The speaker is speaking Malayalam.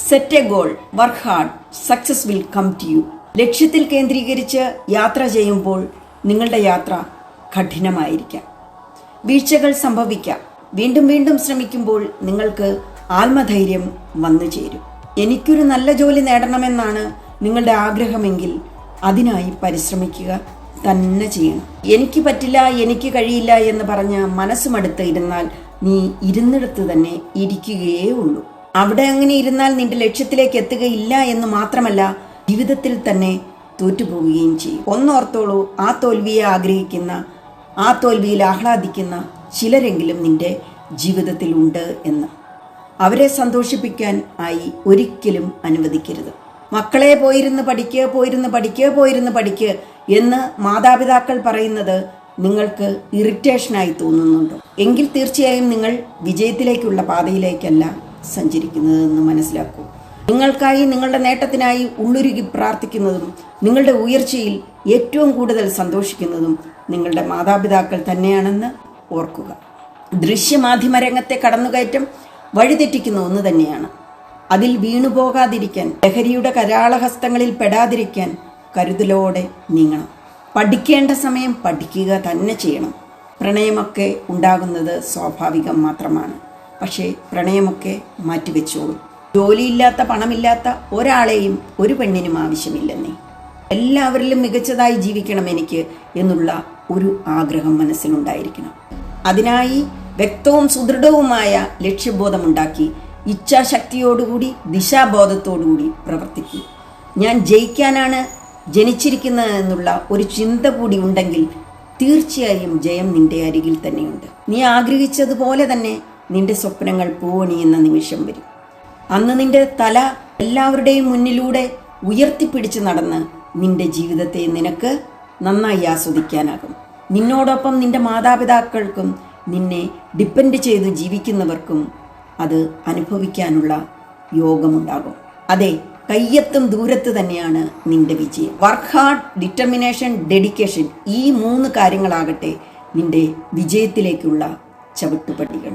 Set a goal, work hard, success will come to you. ലക്ഷ്യത്തിൽ കേന്ദ്രീകരിച്ച് യാത്ര ചെയ്യുമ്പോൾ നിങ്ങളുടെ യാത്ര കഠിനമായിരിക്കാം. വീഴ്ചകൾ സംഭവിക്കാം. വീണ്ടും വീണ്ടും ശ്രമിക്കുമ്പോൾ നിങ്ങൾക്ക് ആത്മധൈര്യം വന്നു ചേരും. എനിക്കൊരു നല്ല ജോലി നേടണമെന്നാണ് നിങ്ങളുടെ ആഗ്രഹമെങ്കിൽ അതിനായി പരിശ്രമിക്കുക തന്നെ ചെയ്യണം. എനിക്ക് പറ്റില്ല, എനിക്ക് കഴിയില്ല എന്ന് പറഞ്ഞ് മനസ്സുമടുത്ത് ഇരുന്നാൽ നീ ഇരുന്നിടത്ത് തന്നെ ഇരിക്കുകയേ ഉള്ളൂ. അവിടെ അങ്ങനെ ഇരുന്നാൽ നിന്റെ ലക്ഷ്യത്തിലേക്ക് എത്തുകയില്ല എന്ന് മാത്രമല്ല, ജീവിതത്തിൽ തന്നെ തോറ്റുപോവുകയും ചെയ്യും. ഒന്നോർത്തോളൂ, ആ തോൽവിയെ ആഗ്രഹിക്കുന്ന, ആ തോൽവിയിൽ ആഹ്ലാദിക്കുന്ന ചിലരെങ്കിലും നിന്റെ ജീവിതത്തിൽ ഉണ്ട് എന്ന്. അവരെ സന്തോഷിപ്പിക്കാൻ ആയി ഒരിക്കലും അനുവദിക്കരുത്. മക്കളെ പോയിരുന്ന് പഠിക്ക് എന്ന് മാതാപിതാക്കൾ പറയുന്നത് നിങ്ങൾക്ക് ഇറിറ്റേഷനായി തോന്നുന്നുണ്ടോ? എങ്കിൽ തീർച്ചയായും നിങ്ങൾ വിജയത്തിലേക്കുള്ള പാതയിലേക്കല്ല സഞ്ചരിക്കുന്നതെന്ന് മനസ്സിലാക്കൂ. നിങ്ങൾക്കായി, നിങ്ങളുടെ നേട്ടത്തിനായി ഉള്ളുരുകി പ്രാർത്ഥിക്കുന്നതും നിങ്ങളുടെ ഉയർച്ചയിൽ ഏറ്റവും കൂടുതൽ സന്തോഷിക്കുന്നതും നിങ്ങളുടെ മാതാപിതാക്കൾ തന്നെയാണെന്ന് ഓർക്കുക. ദൃശ്യമാധ്യമ രംഗത്തെ കടന്നുകയറ്റം വഴിതെറ്റിക്കുന്ന ഒന്ന് തന്നെയാണ്. അതിൽ വീണുപോകാതിരിക്കാൻ, ലഹരിയുടെ കരാളഹസ്തങ്ങളിൽ പെടാതിരിക്കാൻ കരുതലോടെ നീങ്ങണം. പഠിക്കേണ്ട സമയം പഠിക്കുക തന്നെ ചെയ്യണം. പ്രണയമൊക്കെ ഉണ്ടാകുന്നത് സ്വാഭാവികം മാത്രമാണ്. പക്ഷേ പ്രണയമൊക്കെ മാറ്റിവെച്ചോളൂ. ജോലിയില്ലാത്ത, പണമില്ലാത്ത ഒരാളെയും ഒരു പെണ്ണിനും ആവശ്യമില്ലെന്നേ. എല്ലാവരിലും മികച്ചതായി ജീവിക്കണം എനിക്ക് എന്നുള്ള ഒരു ആഗ്രഹം മനസ്സിലുണ്ടായിരിക്കണം. അതിനായി വ്യക്തവും സുദൃഢവുമായ ലക്ഷ്യബോധമുണ്ടാക്കി ഇച്ഛാശക്തിയോടുകൂടി, ദിശാബോധത്തോടുകൂടി പ്രവർത്തിക്കൂ. ഞാൻ ജയിക്കാനാണ് ജനിച്ചിരിക്കുന്നത് എന്നുള്ള ഒരു ചിന്ത കൂടി ഉണ്ടെങ്കിൽ തീർച്ചയായും ജയം നിന്റെ അരികിൽ തന്നെയുണ്ട്. നീ ആഗ്രഹിച്ചതുപോലെ തന്നെ നിന്റെ സ്വപ്നങ്ങൾ പൂവണിയുന്ന നിമിഷം വരും. അന്ന് നിന്റെ തല എല്ലാവരുടെയും മുന്നിലൂടെ ഉയർത്തിപ്പിടിച്ച് നടന്ന് നിന്റെ ജീവിതത്തെ നിനക്ക് നന്നായി ആസ്വദിക്കാനാകും. നിന്നോടൊപ്പം നിന്റെ മാതാപിതാക്കൾക്കും നിന്നെ ഡിപ്പെൻഡ് ചെയ്ത് ജീവിക്കുന്നവർക്കും അത് അനുഭവിക്കാനുള്ള യോഗമുണ്ടാകും. അതെ, കയ്യെത്തും ദൂരത്ത് തന്നെയാണ് നിന്റെ വിജയം. വർക്ക് ഹാർഡ്, ഡിറ്റർമിനേഷൻ, ഡെഡിക്കേഷൻ, ഈ 3 കാര്യങ്ങളാകട്ടെ നിന്റെ വിജയത്തിലേക്കുള്ള ചവിട്ടുപടികൾ.